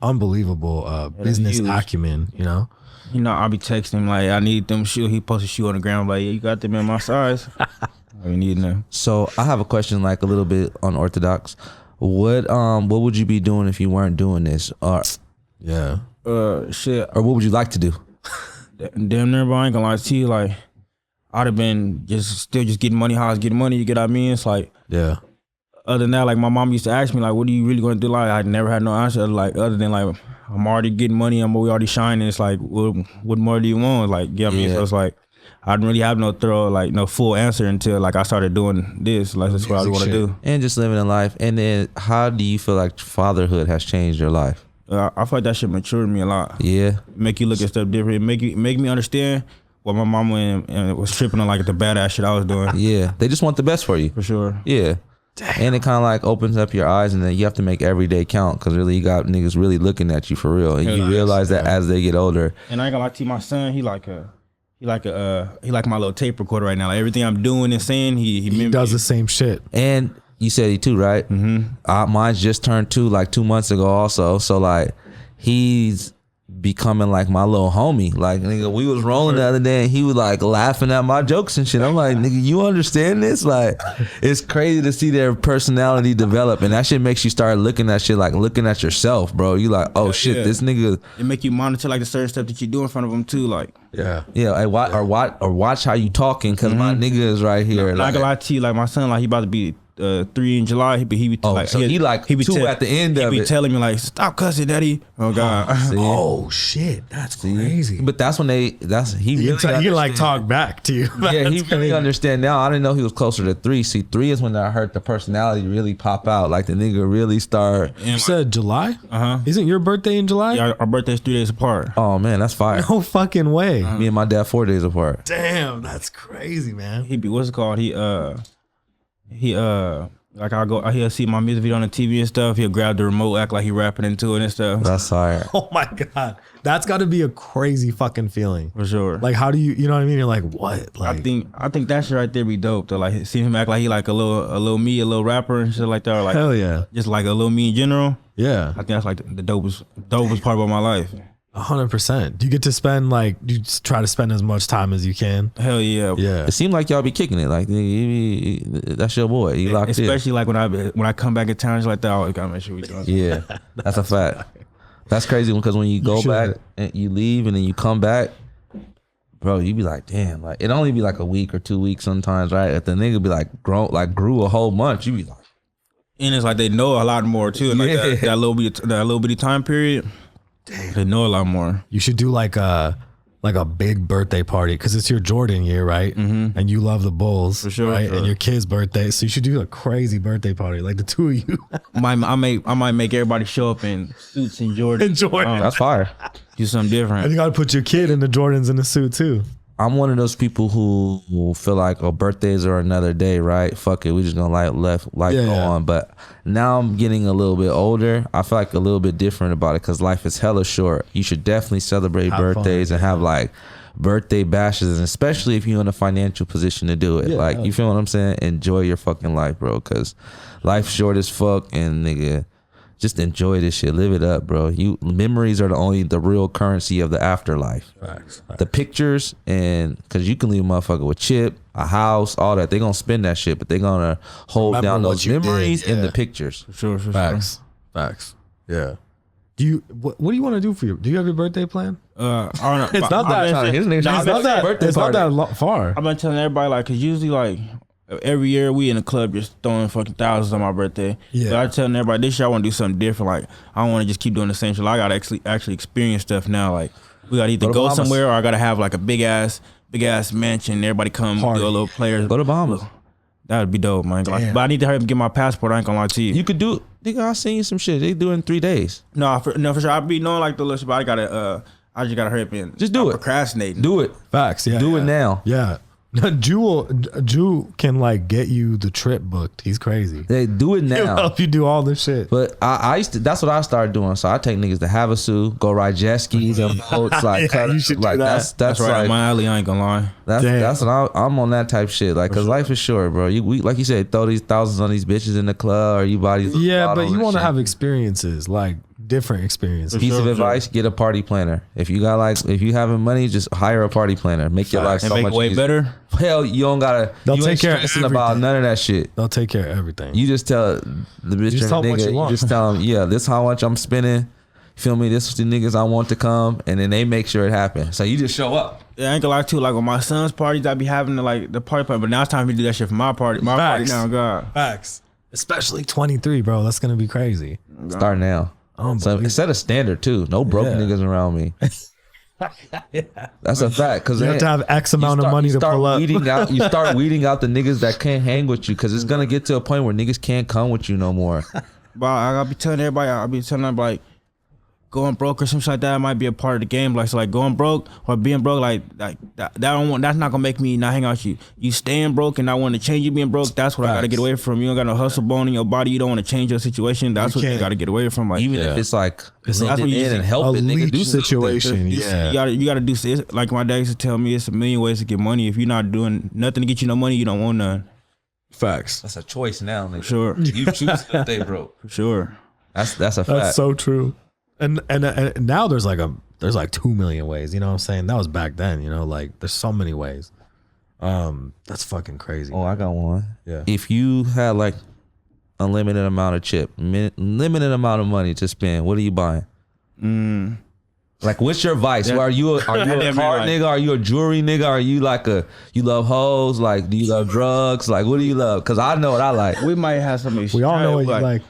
unbelievable business huge. acumen, you know? You know, I'll be texting him like I need them shoe. He posts a shoe on the ground like, yeah, you got them in my size. I need them. So I have a question, like a little bit unorthodox. What would you be doing if you weren't doing this, or Shit. what would you like to do? Damn near, bro. I ain't gonna lie to you. Like, I'd have been still getting money. How I was getting money, you get what I mean? It's like, Yeah. other than that, like my mom used to ask me, like, what are you really gonna do? Like, I never had no answer. Like, other than like, I'm already getting money. We already shining. It's like, what more do you want? Like, you know what I mean? So it's like, I didn't really have no full answer until like I started doing this. Like, that's what I want to do. And just living a life. And then how do you feel like fatherhood has changed your life? I feel like that shit matured me a lot. Yeah. Make you look at stuff different. Make me understand what my mama and was tripping on, like the badass shit I was doing. Yeah. They just want the best for you. For sure. Yeah. Damn. And it kind of like opens up your eyes, and then you have to make every day count because really you got niggas really looking at you for real. And you realize that as they get older. And I ain't gonna lie to you, my son, he like my little tape recorder right now. Like everything I'm doing and saying, he does the same shit. And you said he too, right? Mm-hmm. Mine's just turned 2 like 2 months ago also. So like he's becoming like my little homie. Like, nigga, we was rolling the other day and he was like laughing at my jokes and shit. I'm like, nigga, you understand this? Like, it's crazy to see their personality develop, and that shit makes you start looking at shit like looking at yourself, bro. You like, oh shit, this nigga. It make you monitor like the certain stuff that you do in front of them too, like. Yeah. Yeah, watch how you talking, cause my nigga is right here. Not gonna lie to you, like my son, like he about to be 3 in July. He be like, so he like he be 2 at the end of it. He be telling me like, stop cussing, daddy. Oh god. Oh shit, that's crazy. But that's when he really he can like talk back to you. Yeah, he really understand now. I didn't know he was closer to 3. See, 3 is when I heard the personality really pop out. Like the nigga really start. You said July? Isn't your birthday in July? Yeah, our birthday's 3 days apart. Oh man, that's fire. No fucking way. Me and my dad 4 days apart. Damn, that's crazy, man. He be what's it called? He like he'll see my music video on the TV and stuff. He'll grab the remote, act like he rapping into it and stuff. That's fire. Oh my god, that's got to be a crazy fucking feeling For sure. Like, how do you know what I mean? You're like, what? Like, I think that shit right there be dope though. Like seeing him act like he like a little me, a little rapper and shit like that. Or like hell yeah, just like a little me in general. yeah, I think that's like the dopest part about my life. 100%. Do you get to spend do you just try to spend as much time as you can? Hell yeah. Yeah. It seemed like y'all be kicking it. Like, that's your boy. He locked in. Especially like when I come back in town, it's like that. I always gotta make sure we doing. Yeah, that's a fact. That's crazy because when you go back and you leave and then you come back, bro, you be like, damn. Like, it only be like a week or 2 weeks sometimes, right? If the nigga be like grew a whole month, you be like, and it's like they know a lot more too. Like that little bitty time period. Damn. They know a lot more. You should do like a big birthday party because it's your Jordan year, right? Mm-hmm. And you love the Bulls, for sure, right? Sure. And your kid's birthday, so you should do a crazy birthday party, like the two of you. I might make everybody show up in suits and Jordan. that's fire. Do something different. And you gotta put your kid in the Jordans in the suit too. I'm one of those people who feel like, oh, birthdays are another day, right? Fuck it, we just gonna go on. But now I'm getting a little bit older. I feel like a little bit different about it because life is hella short. You should definitely celebrate birthdays and have like birthday bashes, and especially if you're in a financial position to do it. You feel what I'm saying? Enjoy your fucking life, bro, because life's short as fuck, and nigga, just enjoy this shit. Live it up, bro. Memories are the real currency of the afterlife. Facts. The pictures, and because you can leave a motherfucker with chip, a house, all that. They gonna spend that shit, but they gonna hold down those memories in the pictures. For sure. Facts. Yeah. What do you want to do for do you have your birthday plan? I don't know. It's not that far. I've been telling everybody like, cause usually like every year we in the club just throwing fucking thousands on my birthday. Yeah. But I telling everybody this year I want to do something different. Like I don't want to just keep doing the same shit. Like, I gotta actually experience stuff now. Like we gotta either go somewhere or I gotta have like a big ass mansion. Everybody come do a little players. Go to Bahamas. That would be dope, man. But I need to hurry up and get my passport. I ain't gonna lie to you. You could do. Nigga, I seen you some shit. They do it in 3 days. No, for sure. I be knowing like the little shit, but I just gotta hurry up and just do it. Procrastinating. Do it. Facts. Yeah. Do it now. Yeah. Jew can like get you the trip booked. He's crazy. They do it now. He'll help you do all this shit. But I used to. That's what I started doing. So I take niggas to Havasu, go ride jet skis and boats. Like, you should do that. That's right. Like, my alley. I ain't gonna lie. That's what I'm on that type shit. Like, cause life is short, bro. We like you said, throw these thousands on these bitches in the club, or you buy these. Yeah, but you want to have experiences, like different experiences. Piece of advice: get a party planner. If you having money, just hire a party planner. Make your life so much way easier. better. Hell, you don't gotta. They'll you take ain't care of stressing everything. about none of that shit. They'll take care of everything. You just tell the bitch Just tell and them what nigga. you want. Just tell them, yeah, this how much I'm spending. Feel me? This is the niggas I want to come, and then they make sure it happens. So you just show up. Yeah, I ain't gonna lie too. Like with my son's parties, I be having the party plan, but now it's time to do that shit for my party. My party now, God. Facts. Especially 23, bro. That's gonna be crazy. Start now. So set a standard too. No broke niggas around me. That's a fact. Cause you have to have X amount of money to pull up. You start weeding out the niggas that can't hang with you, because it's gonna get to a point where niggas can't come with you no more. But I be telling everybody, like going broke or something like that might be a part of the game. Like, so like going broke or being broke, like that's not gonna make me not hang out with you. You staying broke and I want to change you being broke. That's what I gotta get away from. You don't got no hustle bone in your body. You don't want to change your situation. That's what you gotta get away from. Like, even if it's like that's what you in and help it, nigga, do situation. Yeah, you gotta do. Like my dad used to tell me, it's a million ways to get money. If you're not doing nothing to get you no money, you don't want none. Facts. That's a choice now, nigga. Sure. You choose to stay broke. For sure. That's a fact. That's so true. And now there's like 2 million ways. You know what I'm saying? That was back then. You know, like there's so many ways. That's fucking crazy. Oh, I got one. Yeah. If you had like unlimited amount of chip, limited amount of money to spend, what are you buying? Like, what's your vice? Are you a car nigga? Are you a jewelry nigga? Are you like you love hoes? Like, do you love drugs? Like, what do you love? Because I know what I like. We might have some issues. We all know what you like.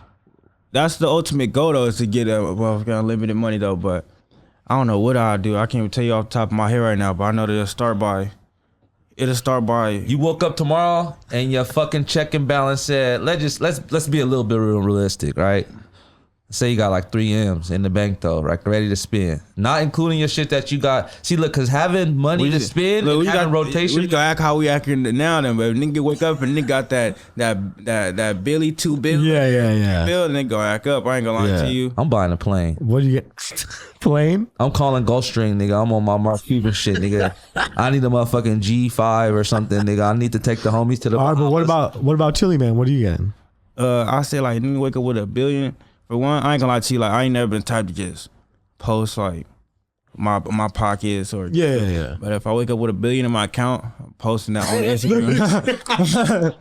That's the ultimate goal though, is to get unlimited money though. But I don't know what I'll do. I can't even tell you off the top of my head right now. But I know that it'll start by. You woke up tomorrow and your fucking checking balance said, let's be a little bit realistic, right? Say you got like 3 M's in the bank though, like ready to spend, not including your shit that you got. See, look, cause having money to spend, and having rotation. We gotta act how we acting now. Then, but if nigga wake up and nigga got that Billy 2 bill. Yeah. Bill, and then go act up. I ain't gonna lie to you. I'm buying a plane. What do you get? Plane? I'm calling Gulfstream, nigga. I'm on my Mark Cuban shit, nigga. I need a motherfucking G5 or something, nigga. I need to take the homies to the. All right, but what about Chilli, man? What are you getting? I say like nigga wake up with $1 billion. For one, I ain't gonna lie to you, like I ain't never been the type to just post like my pockets or Yeah. But if I wake up with $1 billion in my account, I'm posting that on Instagram.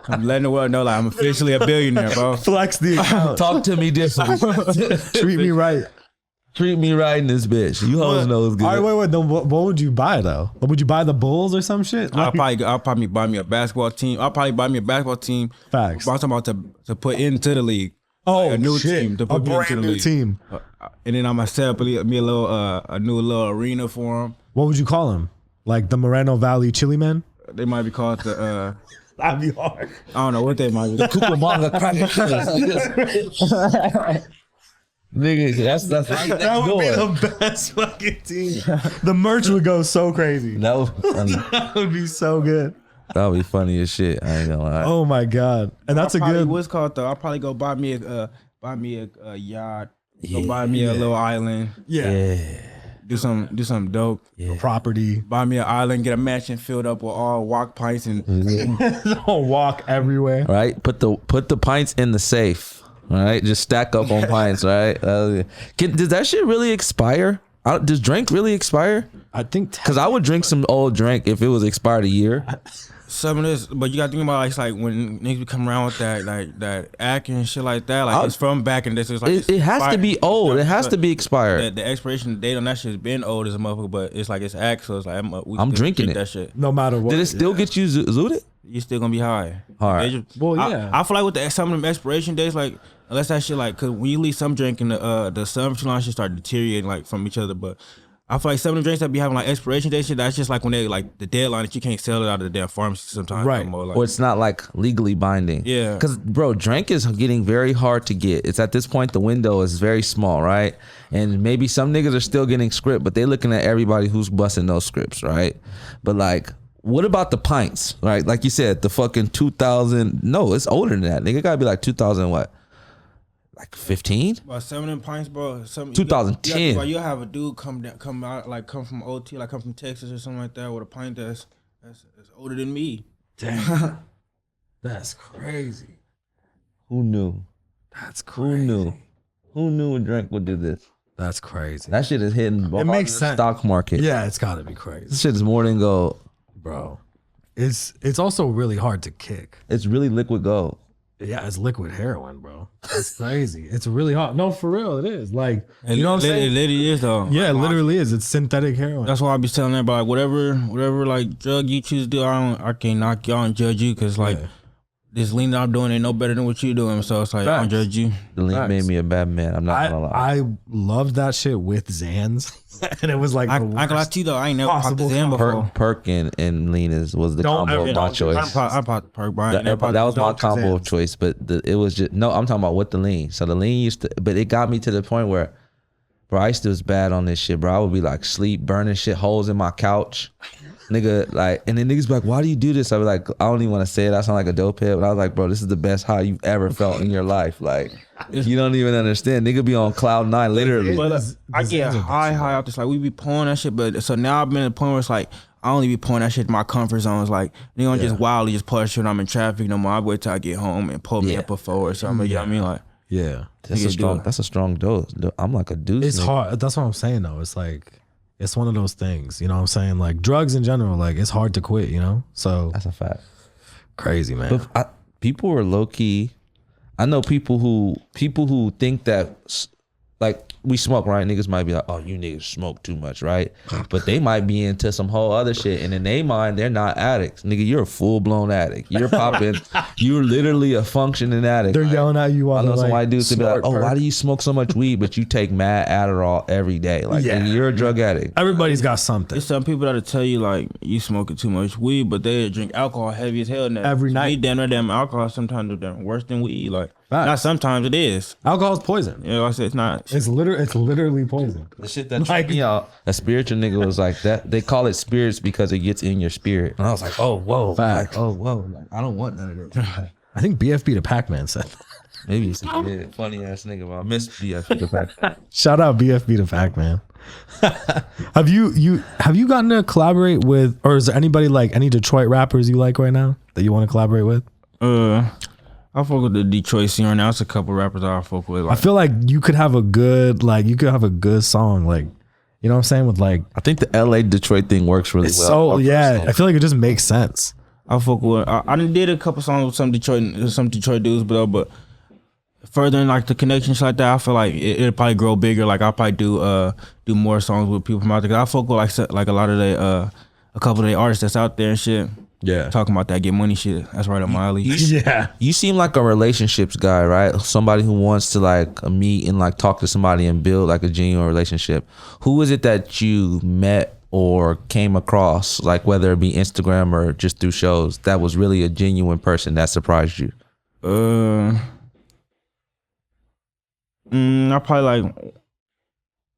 I'm letting the world know like I'm officially a billionaire, bro. Flex the account. Talk to me different. Treat me right. Treat me right in this bitch. You hoes know it's good. All right, wait. Then what would you buy though? Would you buy the Bulls or some shit? I'll probably buy me a basketball team. Facts. But I'm talking about to put into the league. Oh, a new shit. team to put a me into brand the new league. team. And then I'm gonna set up me a little a new little arena for them. What would you call him? Like the Moreno Valley Chilliman? They might be called the. That'd be hard. I don't know what they might be. The Nigga, that's that would be the best fucking team. The merch would go so crazy. That would be funny. That would be so good. That would be funny as shit. I ain't gonna lie. Oh my god! And that's a good. What's called though? I'll probably go buy me a yacht. Go buy me a little island. Yeah. Do some dope. Yeah. Property. Buy me an island. Get a mansion filled up with all walk pints and. Don't walk everywhere. Right. Put the pints in the safe. All right. Just stack up on pints. Right. Does that shit really expire? Does drink really expire? I think because I would drink some old drink if it was expired a year. Some of this, but you gotta think about like when niggas be coming around with that acting and shit like that. Like it's from back in this. It's like it has to be old. It has to be expired. The expiration date on that shit's been old as a motherfucker, but it's like it's act. So it's like I'm drinking it. That shit. No matter what. Did it still get you zooted? You still gonna be high. All right. Well, yeah. I feel like with some of them expiration dates, like unless that shit like, cause when you leave some drinking, the sun line should start deteriorating like from each other, but. I feel like some of the drinks that be having like expiration date shit, that's just like when they like the deadline that you can't sell it out of the damn pharmacy sometimes. Right. Like, or it's not like legally binding. Yeah. Because bro, drink is getting very hard to get. It's at this point the window is very small, right? And maybe some niggas are still getting script, but they looking at everybody who's busting those scripts, right? But like, what about the pints, right? Like you said, the fucking 2000. No, it's older than that. Nigga gotta be like 2000 what? Like 15? About 7 of them pints, bro. 2010. You'll have a dude come from OT, like come from Texas or something like that with a pint that's older than me. Damn. That's crazy. Who knew? That's crazy. Who knew a drink would do this? That's crazy. That shit is hitting it makes sense. Stock market. Yeah, it's gotta be crazy. This shit is more than gold. Bro. It's also really hard to kick. It's really liquid gold. Yeah, it's liquid heroin, bro. That's crazy. It's really hard. No, for real, it is. Like, you know what I'm saying? It literally is though. Yeah, it literally is. It's synthetic heroin. That's why I be telling everybody, like, whatever like drug you choose to do, I can't knock y'all and judge you, cause like this lean that I'm doing ain't no better than what you doing. So it's like I don't judge you. The lean made me a bad man. I'm not gonna lie. I loved that shit with Zans, and it was like I can lie to you though. I ain't never popped the Zan before. Perk and lean was the combo of my choice. I popped Perk, Brian. That was my combo of choice, but it was just no. I'm talking about with the lean. So the lean used to, but it got me to the point where, bro, I used to was bad on this shit, bro. I would be like sleep, burning shit, holes in my couch. Nigga, like, and then niggas be like, why do you do this? I be like, I don't even want to say it. I sound like a dope head, but I was like, bro, this is the best high you've ever felt in your life. Like, you don't even understand. Nigga be on cloud 9, literally. But I get high out this. Like, we be pulling that shit, but so now I've been at the point where it's like, I only be pulling that shit to my comfort zone. It's like, you don't just wildly just pull that shit when I'm in traffic no more. I wait till I get home and pull me up a 4 or something. You know what I mean? Like, Yeah. That's a strong dose. I'm like a deuce. It's hard. That's what I'm saying though. It's like, it's one of those things, you know what I'm saying? Like drugs in general, like it's hard to quit, you know? So That's a fact. crazy, man. But people are low key. I know people who think that like we smoke, right? Niggas might be like, oh, you niggas smoke too much, right? But they might be into some whole other shit, and in their mind, they're not addicts. Nigga, you're a full blown addict. You're popping. You're literally a functioning addict. They're yelling at you. I know some like, white dudes to be like, oh, smart why do you smoke so much weed, but you take mad Adderall every day? Like, Yeah. nigga, you're a drug addict. Everybody's got something. There's some people that'll tell you like you smoking too much weed, but they drink alcohol heavy as hell now. Every night. Weed, damn alcohol sometimes is damn worse than weed. Like Facts. not sometimes it is. Alcohol's poison. You know, like I said it's not. It's literally poison. The shit that Like- tripped me out, a spiritual nigga was like that. They call it spirits because it gets in your spirit. And I was like, oh, whoa. Facts. Like, oh, whoa. Like, I don't want none of this. I think BFB the Pac-Man said that. Maybe it's a funny ass nigga, but I miss BF the fact. Shout out BFB the Pac-Man. have you gotten to collaborate with, or is there anybody like any Detroit rappers you like right now that you want to collaborate with? I fuck with the Detroit scene right now. It's a couple rappers I fuck with. I Like, feel like you could have a good song, like, you know what I'm saying, with like, I think the LA Detroit thing works really well. so yeah, I feel like it just makes sense. I fuck with. I done did a couple songs with some Detroit dudes, but further in like the connections like that, I feel like it'll probably grow bigger. Like I'll probably do more songs with people from out there. 'Cause I fuck with like a lot of a couple of the artists that's out there and shit. Yeah. Talking about that get money shit. That's right up my alley. Yeah. You seem like a relationships guy, right? Somebody who wants to like meet and like talk to somebody and build like a genuine relationship. Who is it that you met or came across, like whether it be Instagram or just through shows, that was really a genuine person that surprised you? I probably like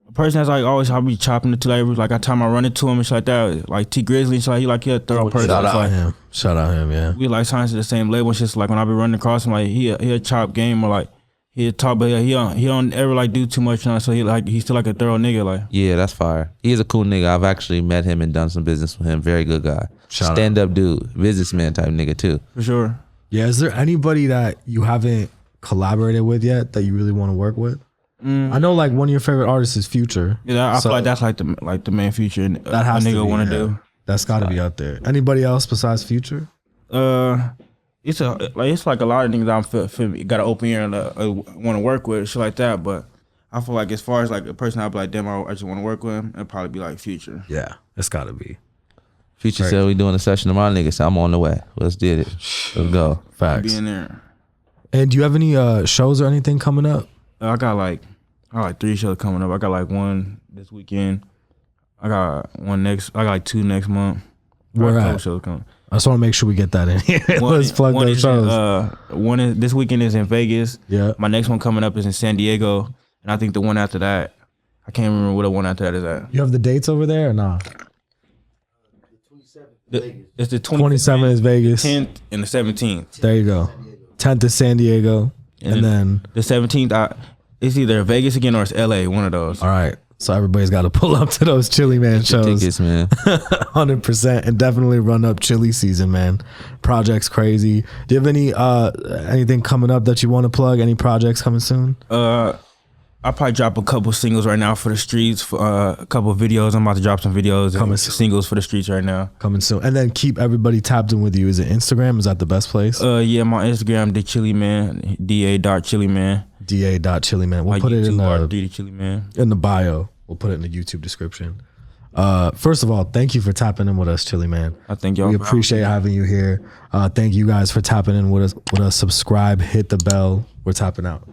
a person that's like always I'll be chopping it to like I time I run into him and shit like that. Like T Grizzly and shit, like he a thorough person. Shout It's out like, him. Shout out him, yeah. we like signs to the same label and shit. So like when I be running across him, like he a chop game or like he a talk, but he don't ever like do too much. So he's still like a thorough nigga. Like Yeah, that's fire. He's a cool nigga. I've actually met him and done some business with him. Very good guy. Shout out. Stand up dude, businessman type nigga too. for sure. Yeah, is there anybody that you haven't collaborated with yet that you really want to work with? I know like one of your favorite artists is Future. Yeah, I So- feel like that's like the main feature and That has a to nigga be, want to yeah. do. That's got to be out there. Anybody else besides Future? It's like a lot of things I'm got an open ear and want to work with shit like that. But I feel like as far as like a person I'd be like, damn, I just want to work with him. It'd probably be like Future. Yeah, it's got to be. Future Right. said we doing a session tomorrow, nigga. So I'm on the way. Let's get it. Let's go. Facts. Be in there. And do you have any shows or anything coming up? I got like 3 shows coming up. I got like one this weekend. I got one next. I got like 2 next month. I got Where a couple at? shows coming. I just want to make sure we get that in here. Let's plug one those is shows. One is this weekend is in Vegas. Yeah. My next one coming up is in San Diego, and I think the one after that, I can't remember what the one after that is at. You have the dates over there or nah? It's the 27 is Vegas. 10th and the 17th. There you go. 10th is San Diego. And then, The 17th, it's either Vegas again or it's LA, one of those. all right. So everybody's got to pull up to those Chilli Man shows. Tickets, man. 100%. And definitely run up Chilli season, man. Project's crazy. Do you have any anything coming up that you want to plug? Any projects coming soon? I'll probably drop a couple singles right now for the streets, for a couple of videos. I'm about to drop some videos Coming and soon. singles for the streets right now. Coming soon. And then keep everybody tapped in with you. Is it Instagram? Is that the best place? Yeah, my Instagram, the Chilliman, da.chilliman. da.chilliman. We'll My put it in YouTube, the Chilliman. in the bio. We'll put it in the YouTube description. First of all, thank you for tapping in with us, Chilli Man. I thank y'all. We appreciate having you here. Thank you guys for tapping in with us. Subscribe, hit the bell. We're tapping out.